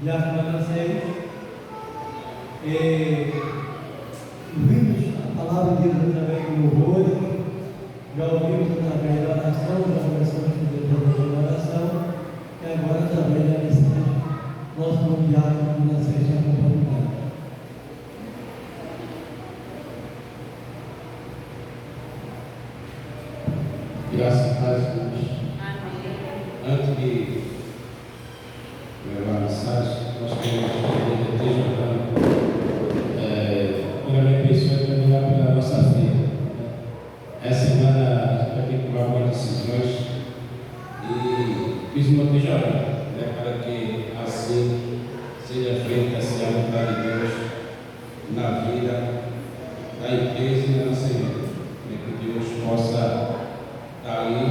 já conhecemos, ouvimos a palavra de Deus através do louvor, já ouvimos através da oração, já conversamos com Deus através da oração, e agora através da mensagem, nosso mundial que nós está acompanhando. Graças a Deus. Antes de levar a mensagem, nós queremos primeiramente pessoas caminhar pela nossa vida. Essa semana a gente vai ter que tomar algumas decisões e fiz uma tijolada, para que assim seja feita assim, a vontade de Deus na vida da empresa e na nossa vida. Que Deus possa estar ali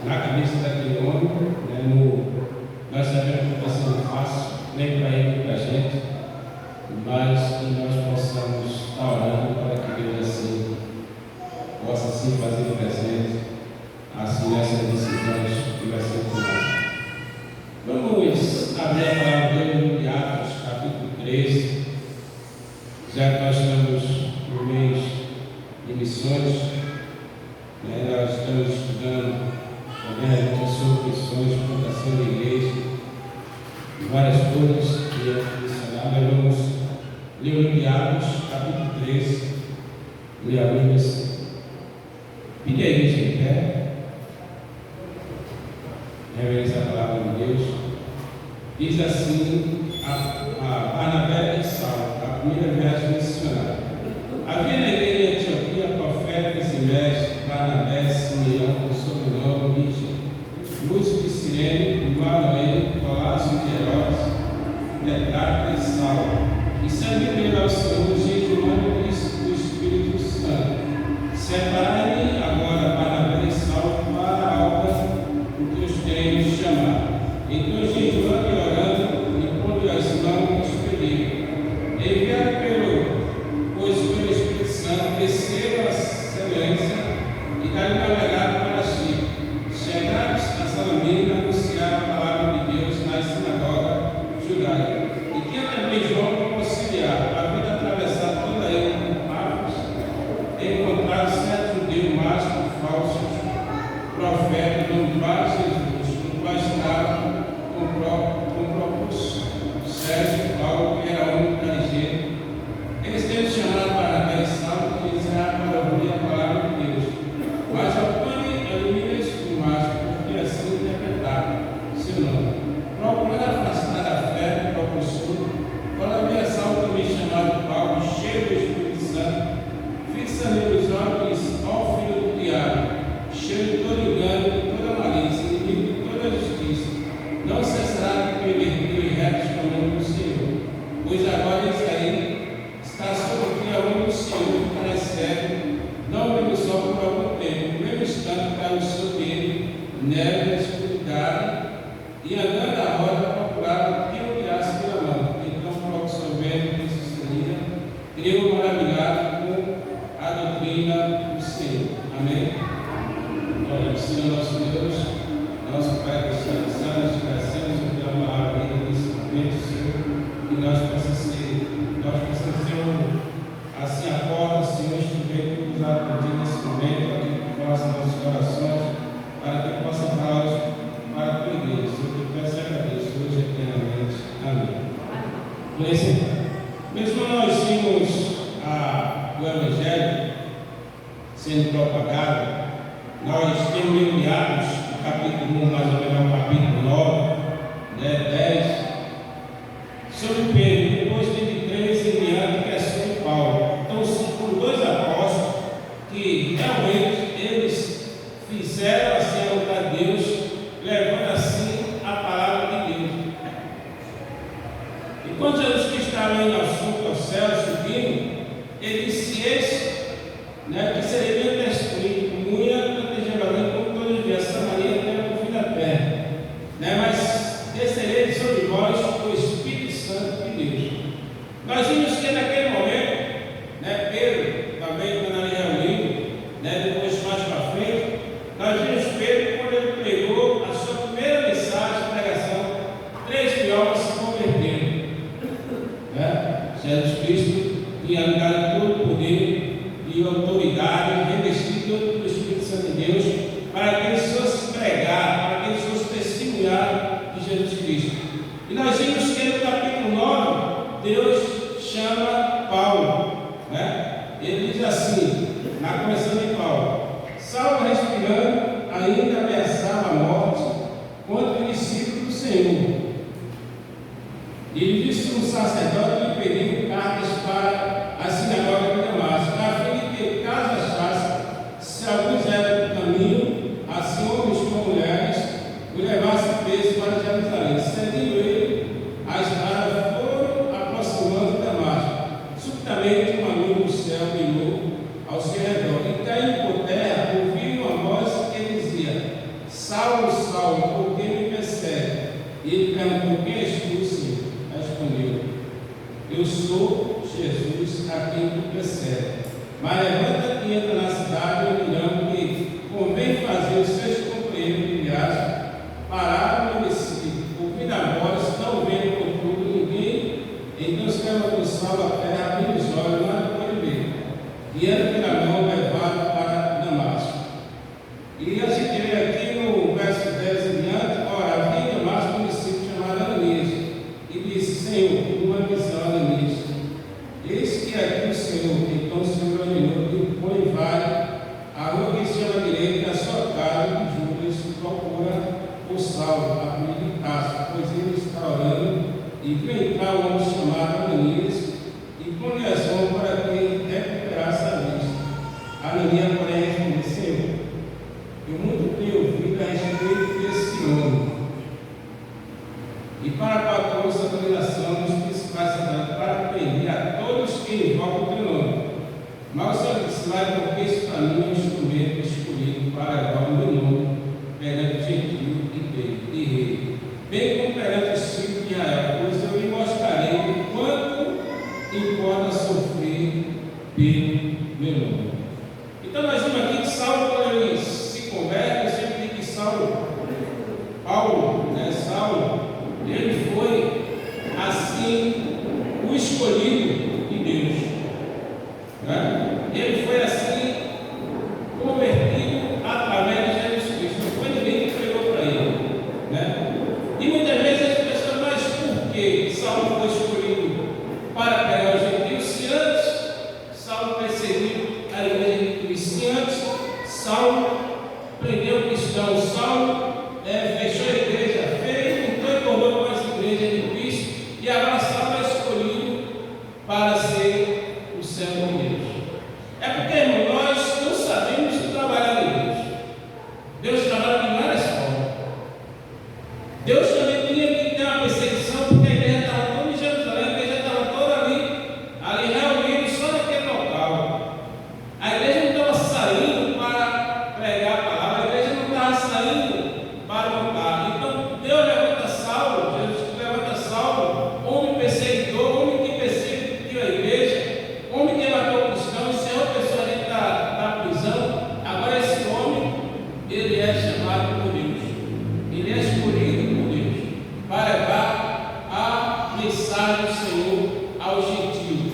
na cabeça daquele homem, nós sabemos que está sendo fácil, nem para ele nem para a gente, mas que nós possamos estar orando para que Deus assim possa assim fazer presente assim nessas decisões que vai ser tomadas. Vamos abrir a palavra dele em Atos, capítulo 13, já que nós estamos no mês de missões, nós estamos estudando sobre missões, plantação de igreja, várias coisas que é missionário. Nós vamos livro de Atos, capítulo 13, ler a Bíblia assim. Pide a igreja em pé, reverência à palavra de Deus. Diz assim a Barnabé e Saulo, a primeira viagem missionária. Havia na igreja de Antioquia profetas e mestres, Barnabé, Simeão, com sobrenome Lígia, Lúcio de Cirene, Manoel, Colásio de Herodes, Tetrarca e Saulo, e serviram ao Senhor jejumando do Espírito Santo. Separai agora Barnabé e Saulo para a obra que os tenho chamado. Então, jejuando e orando, e pondo as mãos nos pediram. Enviado pelo Espírito Santo, desceram a excelência e daí navegaram para Chipre. Chegados a Salamina, anunciaram a palavra de Deus nas sinagogas judaicas. E tinha também João como auxiliar, havendo atravessado toda a ilha de Pafos, encontraram certo judeu mágico, falsos, profeta, nome Jesus, no qual estava com o próprio Sérgio Paulo, que era homem da igreja. Eles têm chamado Barnabé e Saulo, que ensinaram para ouvir a palavra de Deus. Mas opõe elimina o mágico, porque assim interpretaram seu nome. Procurando afastar da fé do próprio sul, quando havia Saulo também chamado Paulo, cheio do Espírito Santo, fixa-lhe os olhos ao filho do diabo, cheio de todo engano, de toda malícia, inimigo de toda justiça. Não cessará de perverter e retos caminho do Senhor, pois agora Isaías está sobre o triângulo do Senhor, ficará cego, não vendo só por algum tempo, no mesmo instante caiu sobre ele, neve da escuridade, e andando a roda procurava quem o tirasse pela mão. Então, logo soubendo que isso seria, creu maravilhado com a doutrina do Senhor. Amém? Olha, Senhor nosso Deus, nosso Pai do céu, nós te agradecemos pela palavra nesse momento, Senhor, que nós possamos ser, assim a porta, Senhor, instrumento usado por Ti nesse momento, para que Tu faça nossos corações, para que possa falar para a Tua igreja. Senhor, que Tu peças e agradeço hoje eternamente. Amém. Mesmo nós vimos o Evangelho sendo propagado, nós temos enviados o capítulo 1, mais ou menos o capítulo 9, 10, sobre Pedro. Depois teve 3 enviados, que é sobre Paulo. Então, foram 2 apóstolos que realmente eles fizeram assim a vontade de Deus, levando assim a palavra de Deus. E quando Jesus Cristo está chama Paulo, né? Ele diz assim, na conversão de Paulo: Saulo, respirando, ainda ameaçava a morte contra o discípulo do Senhor. Ele disse que um sacerdote lhe pediu cartas para a sinagoga de Damasco, a fim de que, caso achasse se alguns eram do caminho, assim homens como mulheres, o levasse preso para Jerusalém. Seguindo ele, a estrada foram aproximando de Damasco. Subitamente uma luz do céu brilhou ao seu redor, e caindo por terra, ouviu uma voz que dizia: Saulo, Saulo, por que me persegue? E ele perguntou: quem és tu, Senhor? Respondeu: eu sou Jesus, a quem tu persegue. Mas levanta-te e entra na cidade, olhando que convém fazer os seus companheiros de viagem pararam no Recife, ouvindo a voz, não vendo contudo ninguém. Então se levantou Saulo a terra, abrindo os olhos, nada pôde ver, e era pela mão levado para Damasco. E a gente vê aqui no verso 10 em diante: ora, havia em Damasco um discípulo chamado Ananias, e disse: Senhor, uma visão, Ananias. Eis que aqui o Senhor. Então o Senhor ordenou que põe e vai a rua que se chama direita, na sua casa de Judas, procura o Saulo, a filha de Tarso, pois ele está orando, e viu entrar um homem chamado Ananias, e põe as mãos para que ele recuperasse a vista. Ananias, porém, respondeu: Senhor, eu muito tenho ouvido a respeito desse homem, e para a tua causa a condenação dos principais sacerdotes, para prender a todos que invocam o teu nome. Mas o Senhor disse: vai, porque isso para mim é um instrumento escolhido para levar o meu nome perante o gentio e rei, bem como perante os filhos de Israel, pois eu lhe mostrarei o quanto importa sofrer pelo meu nome. Então nós vimos aqui que Saulo, quando ele se converte, eu sempre digo que Paulo, ele foi assim o escolhido de Deus, né? Ele foi assim convertido através de Jesus Cristo, não foi ninguém que pregou para ele, né? E muitas vezes as pessoas: mas por que Saulo foi escolhido para pregar os gentios, se antes Saulo perseguiu a igreja de Cristo, se antes Saulo prendeu cristãos, Saulo fechou a igreja, então e tornou com essa igreja de Cristo, e agora Saulo é escolhido para ser o servo de Deus. É porque, irmão, nós não sabemos trabalhar em Deus. Deus trabalha de várias formas. Deus também tinha que ter uma perseguição, porque a igreja estava toda em Jerusalém, a igreja estava toda ali reunida só naquele local. A igreja não estava saindo para pregar a palavra, a igreja não estava saindo para lutar. Então Deus levanta Saulo, Jesus levanta Saulo, homem perseguidor, homem que perseguiu a igreja, homem que matou cristãos, encerrou pessoas dentro da prisão. Agora esse homem, ele é chamado por Deus, ele é escolhido por Deus para levar a mensagem do Senhor aos gentios.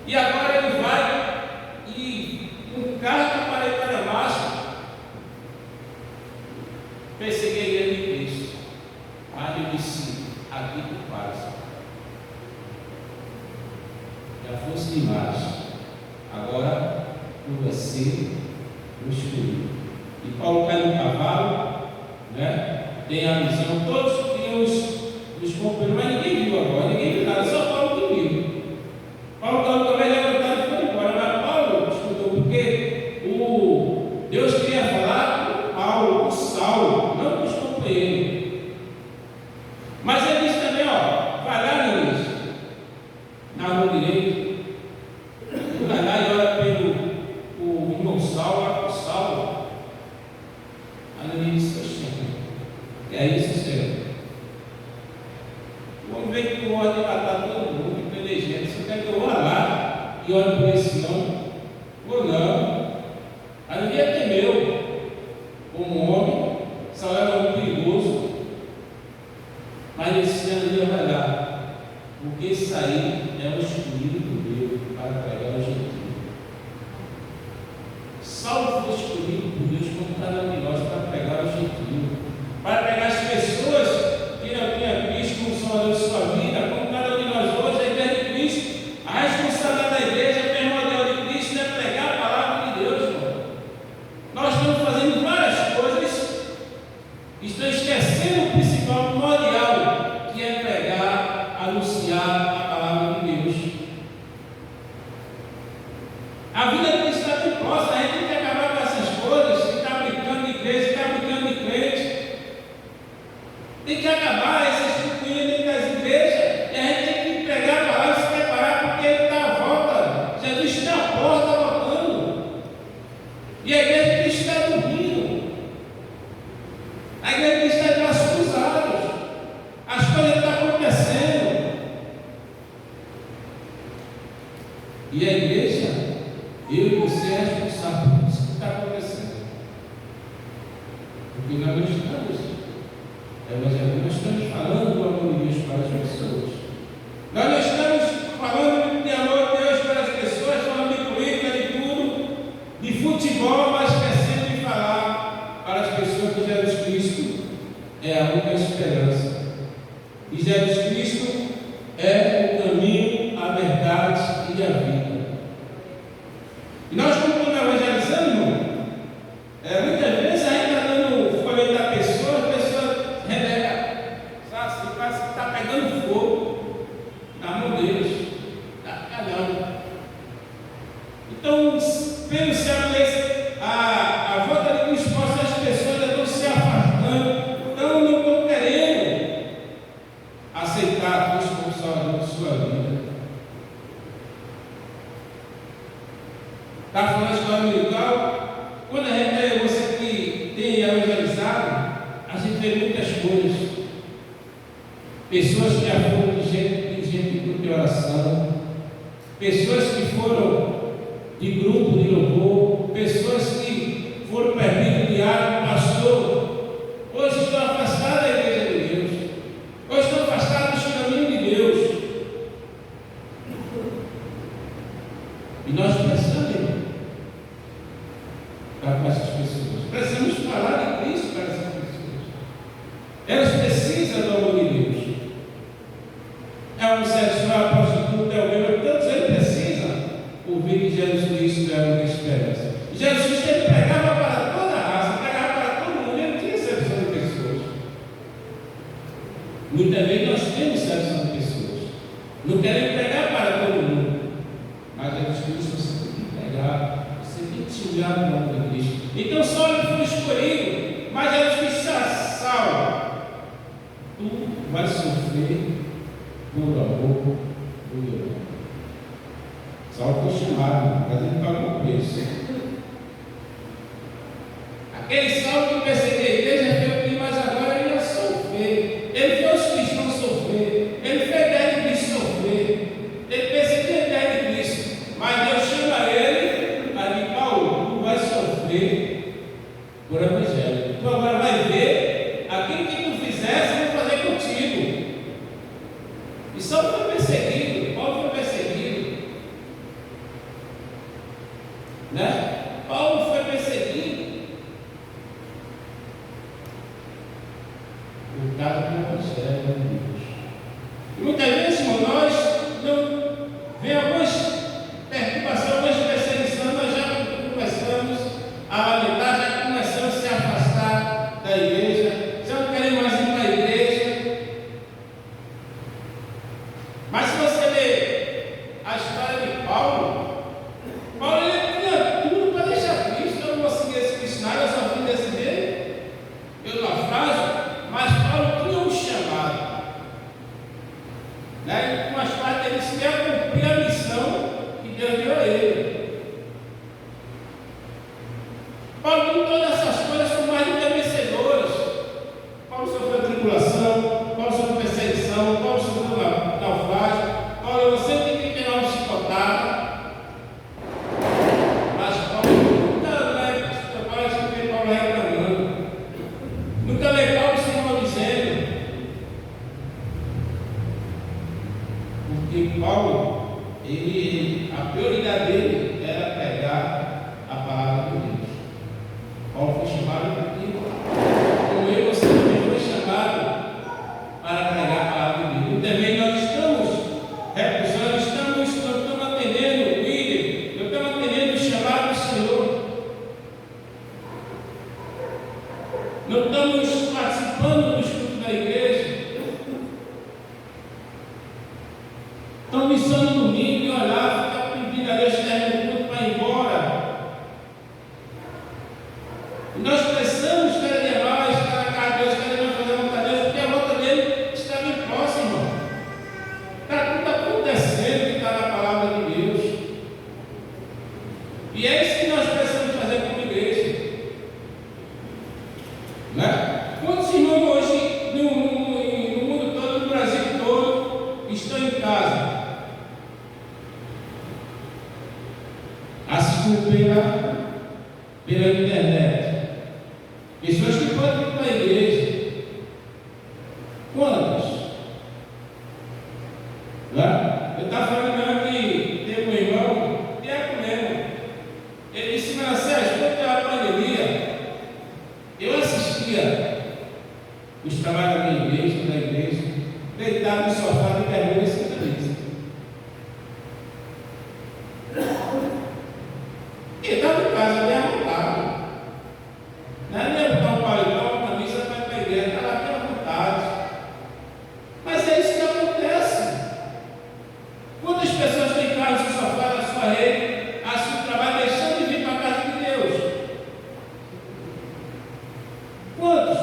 E agora ele vai e com carta para ir para Damasco perseguir a igreja de Cristo. Mas ele disse: aqui tu faz. Já fosse demais, agora tu vai ser o escolhido. E Paulo cai no cavalo, né? Tem a visão, todos tinham os companheiros, mas ninguém viu agora, ninguém viu nada, só Paulo que viu. Paulo estava também levantado e foi embora, mas Paulo escutou, porque Deus queria falar com Paulo, com Saulo, não com os companheiros. Mas ele disse também: vai lá, Luiz, na rua direita, vai lá e ora pelo irmão Saulo, Saulo. Aí ele disse: que é isso, Senhor? O homem veio com ordem de matar todo mundo, de prender gente. Você quer que eu vá lá e ore por esse homem? Ou não? A ninguém temeu. Como homem, Saulo era um perigoso. Mas esse ano vai lá, porque esse aí é o escolhido de Deus para pregar o gentio. Saulo foi escolhido por Deus como cada um de nós para pregar o gentio, para pregar as pessoas que não tinham Cristo como Salvador de sua vida, como cada um de nós hoje, a igreja de Cristo, estão esquecendo o principal memorial, que é pregar, anunciar a palavra de Deus. A vida cristã não possa, a gente tem que acabar com essas coisas, ficar brincando de igreja, ficar brincando de crente. Tem que acabar essa estrutura dentro das igrejas, e a gente tem que pregar a palavra e se preparar, porque ele está à volta. Jesus está à porta voltando. E a igreja cristã está dormindo. A igreja cristã está de braços cruzados. As coisas estão acontecendo. E a igreja, eu e você é responsável por isso que está acontecendo. Porque nós não estamos evangelizando, nós estamos falando do amor de Deus para as pessoas. Nós não estamos falando de amor de Deus para as pessoas, falando de política, de tudo, de futebol, mas esquecendo de falar para as pessoas que Jesus Cristo é a única esperança. E Jesus Cristo é o caminho, a verdade e a vida. E nós, como estamos evangelizando, irmão, muitas vezes a gente está dando folheto da pessoa, a pessoa renega, sabe? Parece que está pegando fogo na mão deles. Está calhando. Então, pelo céu, a volta de Cristo mostra as pessoas estão se afastando, então não estão querendo aceitar Cristo como Salvador de sua vida. Está falando a história militar. Quando a gente, você que tem evangelizado, a gente vê muitas coisas. Pessoas que já foram dirigentes de grupo de oração, pessoas que foram de grupo de louvor, pessoas que foram perdidas de diário, pastor, hoje estão afastadas da igreja de Deus, hoje estão afastadas dos caminhos de Deus. E nós precisamos, para essas pessoas. Precisamos falar de Cristo para essas pessoas. Elas precisam do amor de Deus. É um homossexual, prostituta, é o mesmo, todos eles precisam ouvir que Jesus Cristo é a única esperança. Jesus Cristo ele pregava para toda a raça, pregava para todo mundo, ele não tinha exceção de pessoas. Muitas vezes nós temos exceção de pessoas. Não queremos pregar para todo mundo. Mas Jesus Cristo você tem que pregar. Você tem que se olhar no nome de Cristo. Então só ele foi escolhido, mas Jesus Cristo salva. Tu vai sofrer por amor do meu nome. Saulo foi chamado, mas ele pagou o preço. Aquele Saulo que perseguia a igreja foi o que, mas agora ele ia sofrer. Ele fez os cristãos sofrer. Ele fez a ideia de Cristo sofrer. Ele perseguia a ideia de Cristo. Mas Deus chama ele, ali, Paulo, tu vai sofrer por evangelho. Tu agora vai ver aquilo que tu fizesse, eu vou fazer contigo. E Saulo foi perseguido, Paulo foi perseguido. Né? Paulo foi perseguido por causa do evangelho de Deus. E muitas vezes, irmão, nós não vemos algumas perturbações, algumas perseguições, nós já começamos a lamentar, já começamos a se afastar da igreja, já não queremos mais ir para a igreja. Mas se você ler a história de Paulo ele tinha tudo para deixar Cristo. Eu não vou seguir esse missionário, eu só vim desse jeito, pelo naufrágio. Mas Paulo tinha um chamado, né? Mas parte ele se quer cumprir a missão que Deus deu a ele. Paulo, com todas essas coisas, são mais do que vencedores. Paulo sofreu tribulação, Paulo sofreu perseguição, Paulo sofreu naufrágio. Paulo sempre tem que pegar um chicotada. Mas Paulo nunca leva Paulo reclamando, nunca leva Paulo se maldizendo, porque Paulo, a prioridade dele era pregar a palavra de Deus. Paulo foi chamado porque, como eu, você também foi chamado os trabalhos da minha igreja, deitado no sofá de vergonha e sem camisa. E estava em casa bem arrumado. Não é botar um paletó, uma camisa para a igreja, está lá bem à vontade. Mas é isso que acontece. Quantas pessoas têm em casa no sofá, na sua rede, a seu trabalho, deixando de vir para a casa de Deus? Quantos?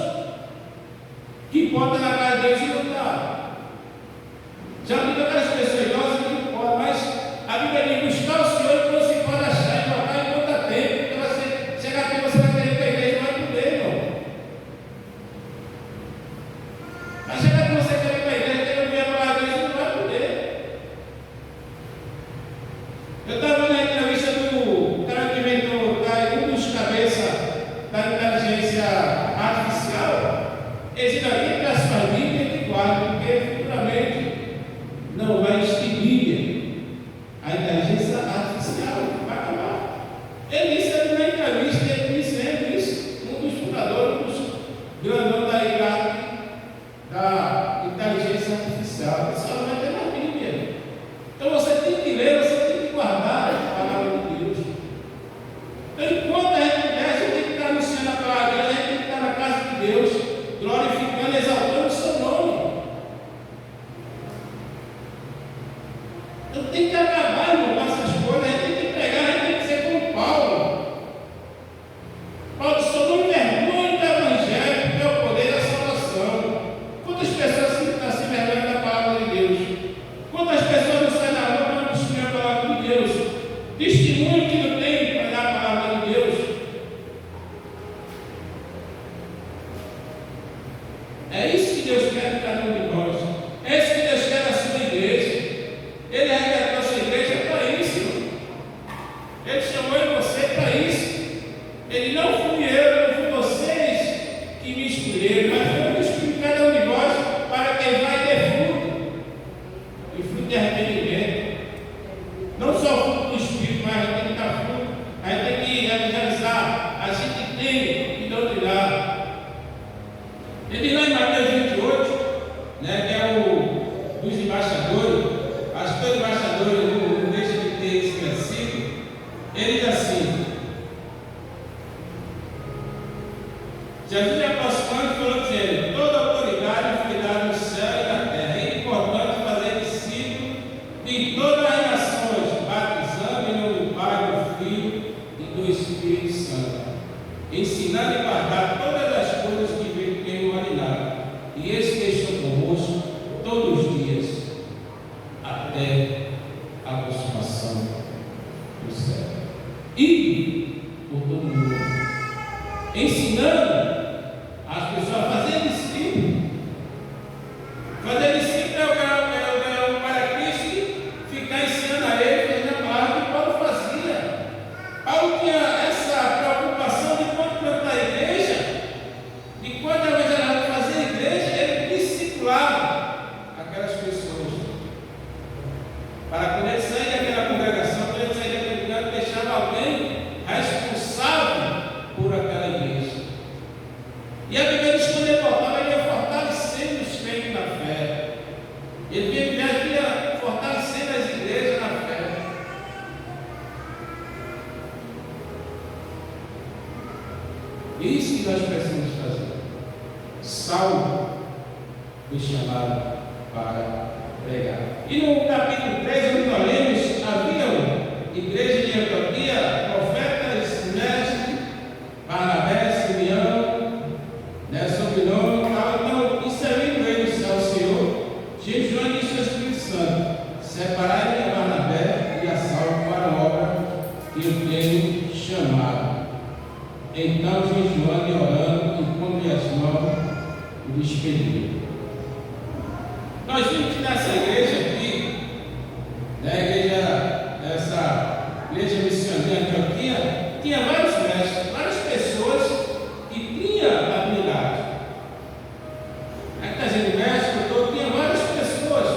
Que importa na casa de Deus e não está. Já vi aquelas pessoas idosas que não podem, mas a Bíblia diz: buscar o Senhor que não se pode achar e trocar em quanto tempo. Porque você chegar aqui, você vai querer para a igreja, não vai poder, irmão. Vai chegar aqui, você quer ir para a igreja, quer vir para a igreja, não vai poder. Eu estava na entrevista do cara que inventou, um dos cabeças da inteligência artificial. Esse daqui é para as famílias de guarda, porque futuramente não vai existir mídia. A inteligência artificial vai acabar. Ele disse ali na entrevista, ele disse, um dos fundadores, um dos grandões da inteligência artificial. Ele só não vai ter na Bíblia. Então você tem que ler, você tem que guardar a palavra de Deus. Então, enquanto a gente puder, a gente tem que estar anunciando a palavra de Deus, a gente tem que estar na casa de Deus, glorificando, exaltando o seu nome. Então tem que acabar, irmão, com essas coisas, a gente tem que pregar, a gente tem que ser como Paulo. Paulo disse: eu não envergonho do Evangelho, porque é o poder da salvação. Quantas pessoas se envergonham da palavra de Deus? Quantas pessoas não saem na rua para não destruir a palavra de Deus? Testemunho que não tem para dar a palavra de Deus. É isso que Deus quer de cada um de nós. É isso que Deus quer da sua igreja. Ele resgatou a sua igreja para isso, irmão. Ele chamou em você para isso. Ele: não fui eu, não fui vocês que me escolheram, mas foi o Espírito de cada um de vós para que vai ter fruto. E fruto de arrependimento. Não só o fruto do Espírito, mas a gente tem que dar fruto. A gente tem que evangelizar. A gente tem que doutrinar. Ele diz lá em Mateus 28, né, que é o dos embaixadores, as dois embaixadores não deixam de ter esse versículo. Ele diz assim: Jesus é apostólico, falou dizendo: toda autoridade foi dada no céu e na terra. É importante fazer discípulos de todas as nações, batizando em nome do Pai, do Filho e do Espírito Santo, ensinando e guardar todas as coisas que tenho ordenado. E esse que estou convosco todos os dias, até a consumação do céu. E por todo mundo, ensinando as pessoas a fazer discípulo. Fazer discípulo é o para Cristo ficar ensinando a ele, fazendo a palavra que Paulo fazia. Paulo tinha essa preocupação de quando plantar a igreja, de quando evangelizar, fazer a igreja, ele discipulava aquelas pessoas. Para quando ele sair daquela congregação, quando ele sair daquele lugar, ele deixava alguém responsável por aquela igreja. E a Bíblia diz que quando ele voltava, ele ia fortalecendo os crentes na fé. Ele ia fortalecendo as igrejas na fé. Isso que nós precisamos fazer. Saulo foi chamado para pregar. E no capítulo 3, onde nós lemos, havia igreja de Antioquia, profetas, mestres, Barnabé, Simeão, sobrenome e tal. Então, e servindo eles ao Senhor, jejuando e seu Espírito Santo, separai-me a Barnabé e a Saulo para a obra que eu tenho chamado. Então, jejuando e orando, impondo-lhe as mãos, o despediu. Nós vimos que nessa igreja aqui, essa igreja missionária de Antioquia, tinha vários mestres, várias pessoas que tinham habilidade. Aqui está dizendo mestre, doutor, tinha várias pessoas,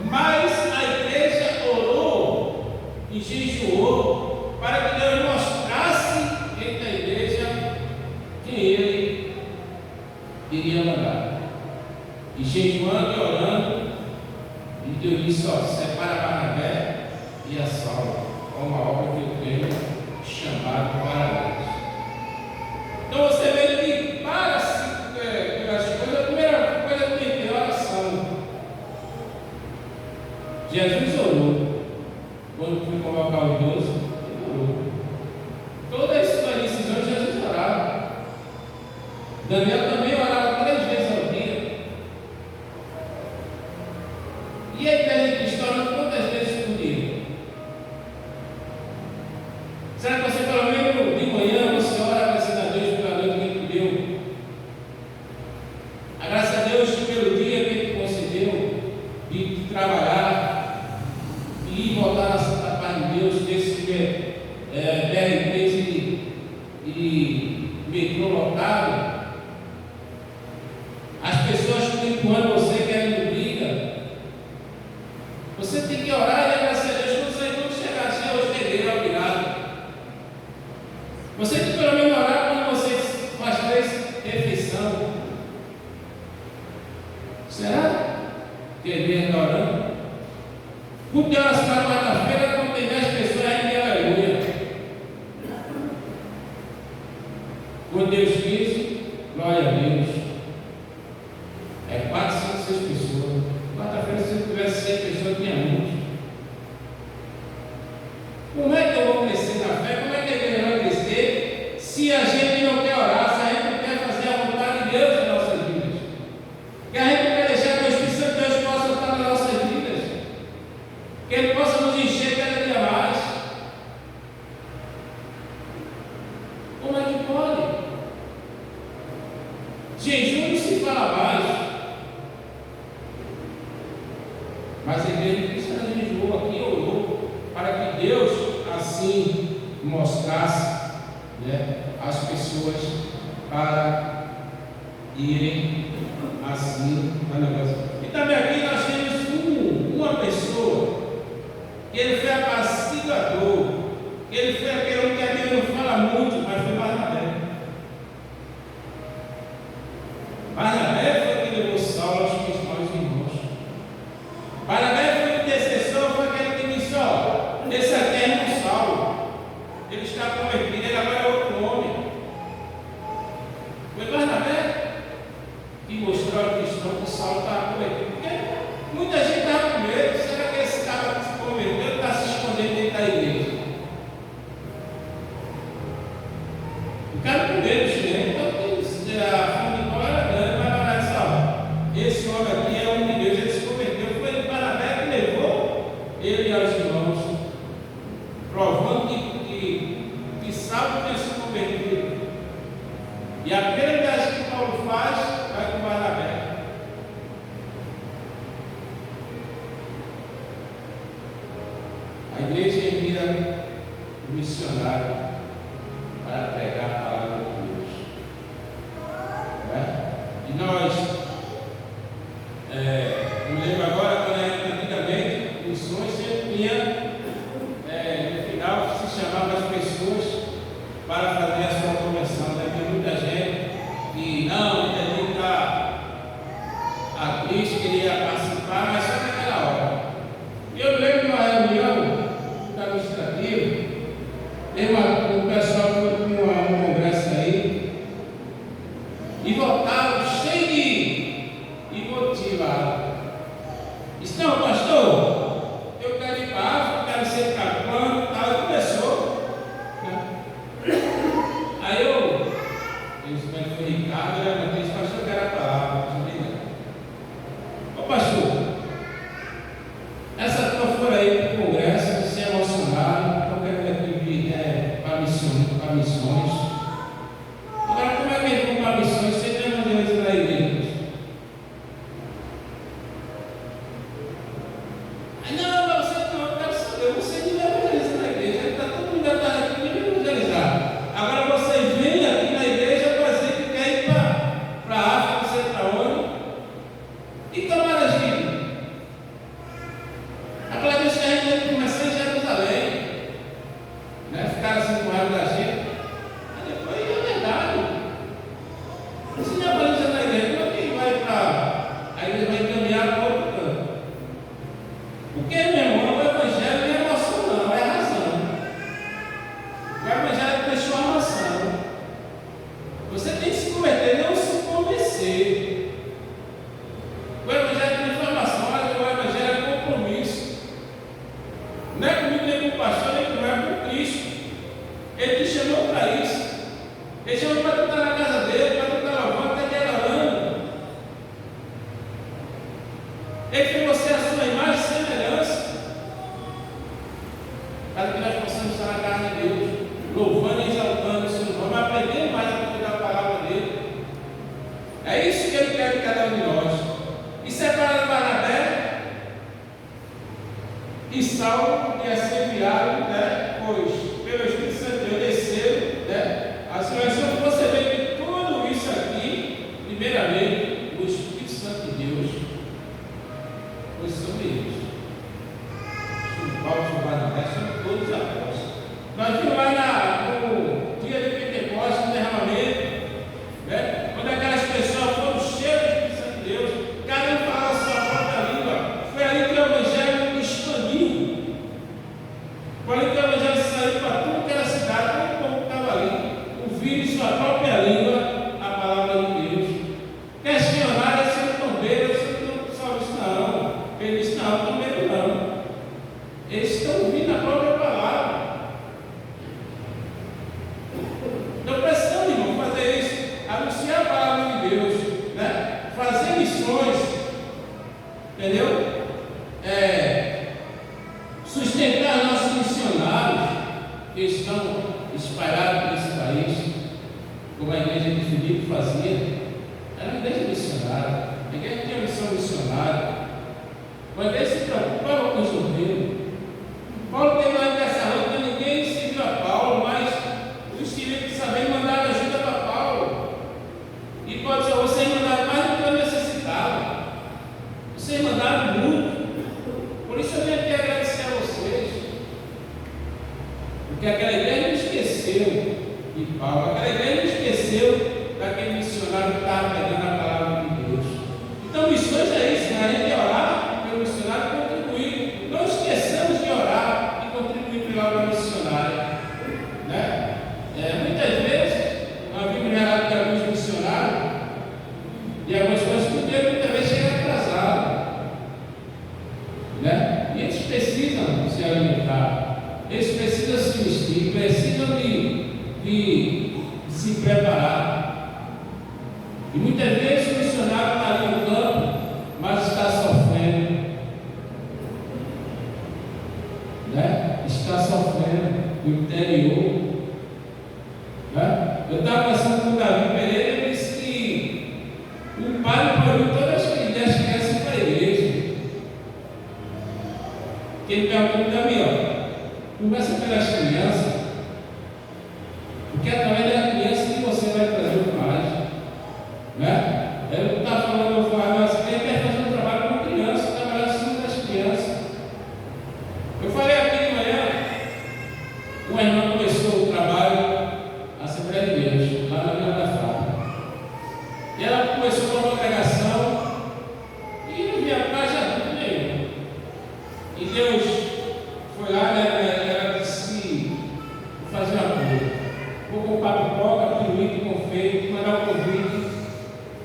mas a igreja orou e jejuou para que Deus mostrasse entre a igreja quem ele iria mandar. e jejuando e orando, e Deus disse: ó, separa Barnabé e a Saulo, é uma obra que eu tenho chamado para Deus. Então você vê que para as coisas, a primeira coisa que tem é oração. Jesus orou. Quando fui convocar os 12, ele orou. Todas as suas decisões, Jesus orava. Daniel também orava 3 vezes ao dia. E a igreja cristã ora quantas vezes por dia? Será que você, pelo menos de manhã, você ora agradecendo a Deus pela noite que Ele te deu? Agradeça a Deus pelo dia que Ele te concedeu de trabalhar e voltar na Santa Paz de Deus, desse BR3 e metrô lotado. As pessoas que empurrando você querendo briga. Você tem que orar e agradecer a Deus quando chegar assim, hoje cheguei, obrigado. Você tem que pelo menos orar quando você faz 3 refeições. Será que a igreja está orando? Porque elas estão quarta-feira, quando tem 10 pessoas, aí tem aleluia. Quando Deus quis, glória a Deus. É 4, 5, 6 pessoas. Quarta-feira, se tivesse 100 pessoas, tinha muitos. Como é que eu vou crescer na fé? Como é que a igreja vai crescer se a gente não quer orar, se a gente não quer fazer a vontade de Deus em nossas vidas? Que a gente não quer deixar que o Espírito Santo de Deus possa estar nas nossas vidas, que Ele possa nos encher cada dia mais. Como é que pode? Jejum não se fala mais. Mas a igreja cristã jejuou aqui, orou, para que Deus assim mostrasse, as pessoas para irem assim para o negócio. E também aqui nós temos uma pessoa que ele foi apaciguador, ele foi aquele que a Bíblia não fala muito, mas foi Barnabé. Barnabé foi que levou Saulo aos principais irmãos. Barnabé foi o intercessor, foi aquele que disse: ó, esse aqui é irmão Saulo, ele está convertido, ele agora é outro homem. Foi Barnabé que mostrou ao cristão que Saulo estava convertido. Porque muita gente estava com medo. Será que esse cara que se converteu está se escondendo dentro da igreja? Ficaram com medo, né? Então a fome de Paulo era grande, mas Barnabé disse: ó, esse homem aqui é homem de Deus, ele se converteu. Foi Barnabé que levou ele aos irmãos, provando que Saulo tinha se convertido. E a primeira viagem que Paulo faz, vai com Barnabé. A igreja envia o missionário para pregar a palavra de Deus. E nós, me lembro agora, quando antigamente, missões sempre tinha, no final, se chamava as pessoas para fazer a sua conversão. Tem muita gente que não dedica a Cristo, queria participar, mas só naquela hora. Eu lembro de uma reunião administrativa, teve uma Ele fez você a sua imagem e semelhança, para que nós possamos estar na casa de Deus, louvando e exaltando o seu nome, aprendendo mais a cuidar da palavra dele. É isso que ele quer de cada um de nós. E separa Barnabé e Saulo, que ia ser enviado, né? Pois pelo Espírito Santo de Deus desceu, né? A situação que você vê que tudo isso aqui, primeiramente, o Espírito Santo de Deus, pois são eles. Os Paulo e Barnabé são todos apóstolos. Nós vimos lá no dia de Pentecostes, no derramamento, né? Quando aquelas pessoas foram cheias do Espírito Santo de Deus, cada um falava a sua própria língua. Foi ali que o Evangelho expandiu. Foi ali que o Evangelho saiu para tudo que era cidade, todo o povo que estava ali, ouvindo em sua própria língua a palavra de Deus. Questionaram se não estão bêbados, se não estão salvos, não. Ele disse: não, estão bêbados não. Eles estão ouvindo a própria palavra. Então precisamos, irmão, fazer isso, anunciar a palavra de Deus, né? Fazer missões, entendeu? Sustentar nossos missionários que estão espalhados por esse país, como a igreja de Filipe fazia. Era uma igreja missionária, a igreja tinha missão missionária. Uma igreja se preocupava com os obreiros. Paulo teve lá em Tessalônica, ninguém seguiu a Paulo, mas os filhos sabem mandar ajuda para Paulo. E pode ser, vocês mandaram mais do que eu necessitava. Vocês mandaram muito. Por isso eu venho aqui agradecer a vocês. Porque aquela igreja não esqueceu de Paulo, aquela igreja não esqueceu daquele missionário que estava pregando a palavra de Deus. Então, missões é isso, né? A gente orar pelo missionário e contribuir. Não esqueçamos de orar e contribuir pela obra missionária, né? Muitas vezes, nós vimos relato de alguns missionários e algumas coisas que o Deus muitas vezes chega atrasado, né? E eles precisam se alimentar, eles precisam se vestir, precisam de se preparar. E muitas vezes o missionário está ali no campo, mas está sofrendo, né? Está sofrendo no interior, né? Eu estava conversando com o Davi Pereira e ele disse que o pai proibiu todas as crianças para a igreja. Que ele perguntou para mim, ó, começa pelas crianças, porque através da criança que você vai trazer o pai, né? Ele não está falando, eu falo, mas quem quer fazer um trabalho com criança, trabalhar em cima das crianças. Eu falei aqui de manhã, uma irmã começou o trabalho, a Assembleia de Deus, lá na Vila da Fábrica. E ela começou com uma congregação e não via paz de adulto nenhum. E Deus foi lá, né, ela disse: vou fazer uma coisa, vou comprar pipoca, pirulito, confeito, mandar um convite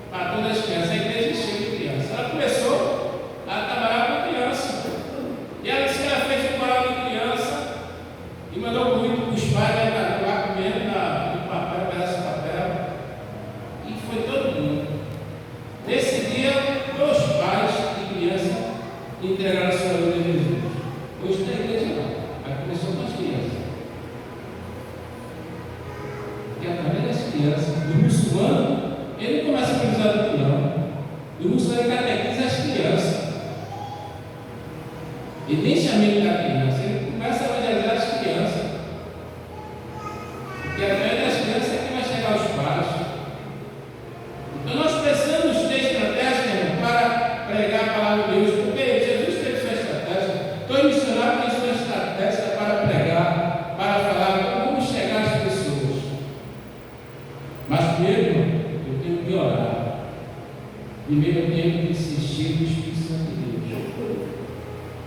para todas as crianças. A igreja cheia de crianças. Ela começou a trabalhar com criança. E ela disse que ela fez um coral de criança e mandou um convite para os pais, né, lá comendo no papel, pedaço de papel. E foi todo mundo. Nesse dia, 2 pais de criança entregaram a sua vida a Jesus. Hoje na igreja não. Aí começou com as crianças. Porque através das crianças, do muçulmano, ele não começa a precisar do não. Do muçulmano catequiza as crianças. Ele nem chama ele da criança, ele começa a evangelizar as crianças. Porque através das crianças é que vai chegar aos pais. Então nós precisamos ter estratégia, irmão, para pregar a palavra de Deus, porque Jesus teve sua estratégia. Todo missionário tem sua estratégia para pregar, para falar como chegar às pessoas. Mas primeiro, irmão, eu tenho que orar. Primeiro eu tenho que se encher do Espírito Santo de Deus.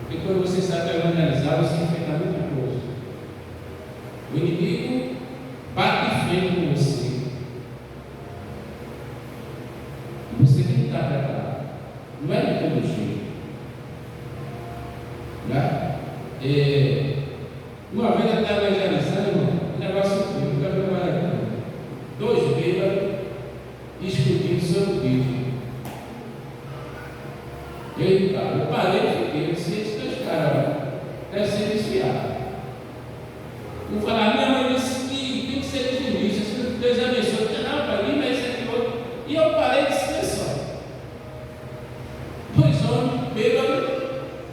Porque quando você sabe evangelizar, você enfrenta muita coisa. O inimigo bate de frente com você. E você tem que estar preparado. Não é de todo jeito. Né? Uma vez eu estava evangelizando, irmão, um negócio incrível, nunca vi mais aqui. 2 bêbados discutindo sobre o Bíblia. Eita, eu parei e fiquei, eu disse, esses dois caras, deve ser desviado. Não falar, minha mãe disse que tem que ser otimista, se Deus abençoe, não tem nada para mim, mas isso aqui outro. E eu parei de ser só. Dois homens bêbados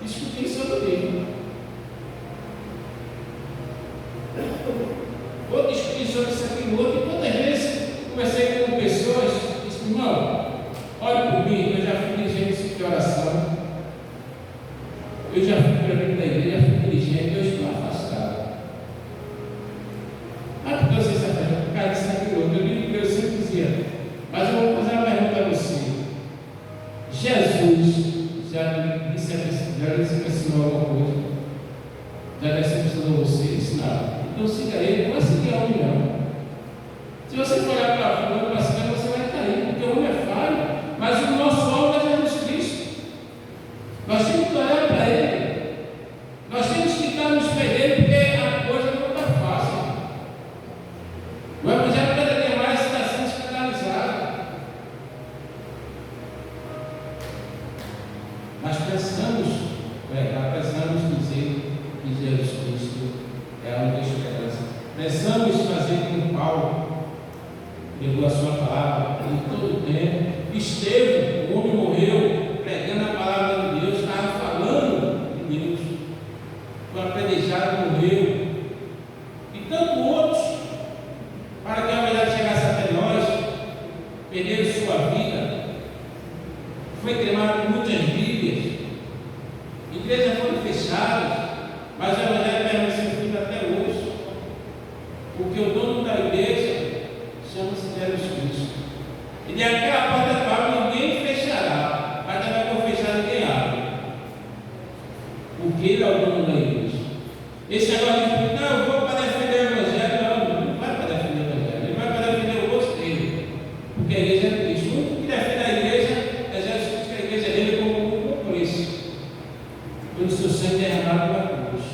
discutindo sobre o livro. Vou discutir sobre isso aqui no outro, e quantas vezes conversei com pessoas, disse, irmão, olha por mim, eu já fui dirigente de oração, eu já fui prefeito da igreja, já fui dirigente, eu estou afastado. Ah, porque você está fazendo? O cara disse aquilo outro, eu sempre dizia, mas eu vou fazer uma pergunta a você. Jesus já lhe ensinou alguma coisa? Já decepcionou você? Ensinar. Então siga ele, não vai seguir a homem não. Se você for olhar para fulano, para cima, você vai cair, porque o homem é falho, mas o nosso alvo é Jesus Cristo. Nós temos que olhar para ele. Nós temos que estar no espelho dele, porque a coisa não está fácil. O evangelho cada dia mais está sendo escandalizado. Mas precisamos dizer que Jesus Cristo é a única esperança. Precisamos fazer como Paulo pregou a sua palavra em todo o tempo. Estevão, o homem morreu pregando a palavra de Deus, estava falando de Deus. Foi apedrejado, morreu. E tanto outros, para que a verdade chegasse até nós, perderam sua vida. Foi queimado muitas Bíblias, igrejas foram fechadas, mas o evangelho permaneceu firme até hoje, porque o dono da igreja chama-se Jesus Cristo. E de aquela porta que abre, ninguém fechará, mas também por fechar ninguém abre, porque ele é o dono da igreja. Esse negócio de não, eu vou para defender o evangelho, não vai para defender o evangelho, ele vai para defender o rosto dele, porque a igreja é Cristo. O único que defende a igreja é Jesus Cristo, que a igreja dele como um preço, pelo seu sangue derramado na cruz.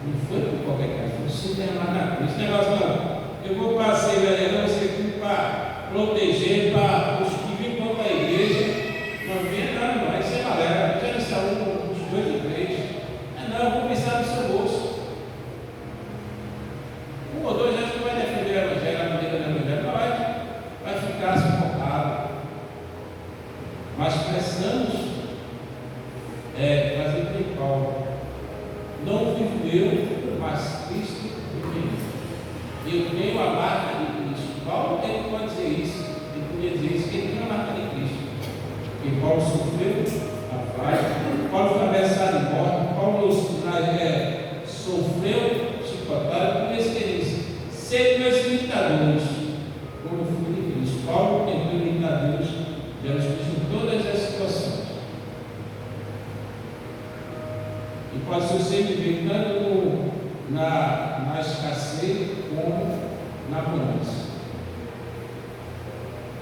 Não foi por qualquer coisa, foi o sangue derramado na cruz. Esse negócio não, eu vou para a Assembleia, não, você aqui para proteger, para os que vêm contra a igreja, não vem nada, não, isso é galera, já disse uns 2 ou 3. Não, eu vou pensar no seu bolso. 1 ou 2 anos que vai defender o evangelho, a maneira do evangelho, vai ficar sufocado. Mas precisamos fazer como Paulo. Não vivo eu, mas Cristo vive em mim. Eu tenho a marca de Cristo. Paulo ele pode dizer isso, ele podia dizer isso, que ele tem a marca de Cristo. Porque Paulo sofreu a paz, Paulo foi ameaçado de morte, Paulo sofreu chicotado, por isso que ele disse: sede meus imitadores, como eu fui de Cristo. Paulo tentou imitar Deus, Jesus Cristo em todas as situações. E passou sempre viver tanto na escassez como na abundância.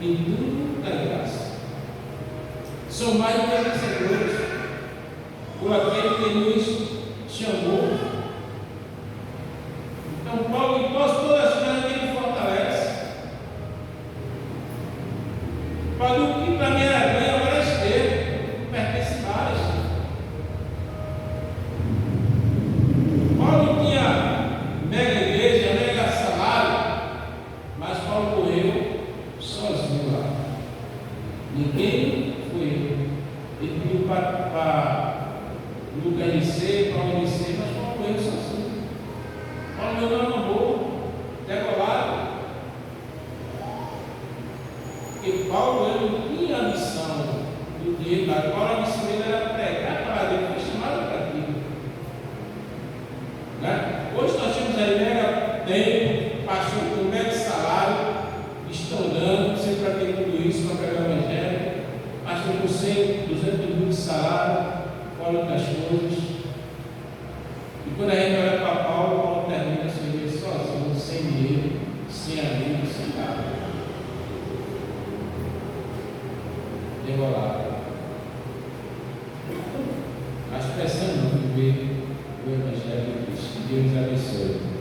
Em tudo da graça. São mais do que vencedores por aquele que nos chamou. Então, Paulo, em todas as coisas que ele fortalece. Para o que para mim era ganho, agora é esteiro, pertence mais. Paulo tinha mega igreja, mega salário, mas Paulo morreu sozinho lá. Ninguém foi ele. Ele pediu para Lucas descer, Paulo descer, mas Paulo morreu sozinho. Paulo meu nome amor, decolado. Porque Paulo ele não tinha a missão do dinheiro, Paulo a missão dele era pregar para Deus, foi chamado para aquilo. Né? Hoje nós temos aí mega tempo, pastor com mega salário, estourando, sempre para ter tudo isso, para pregar o evangelho, pastor com 100, 200 mil de salário, fora outras coisas. E quando a gente olha para Paulo, Paulo termina seu dia sozinho, sem dinheiro, sem amigos, sem nada. Devolado. Mas precisamos viver o evangelho de Cristo. Que Deus abençoe.